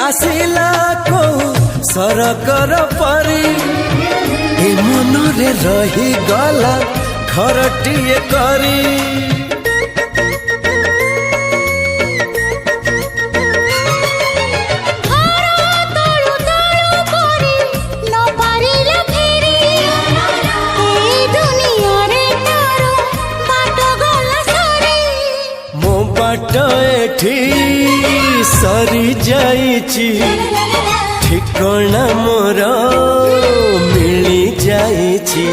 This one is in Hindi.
आसिला को सरकर परी ए मनरे रही गला घरटिए करी बाट एठी सरी जाइची ठिकना मोर मिली जाइची।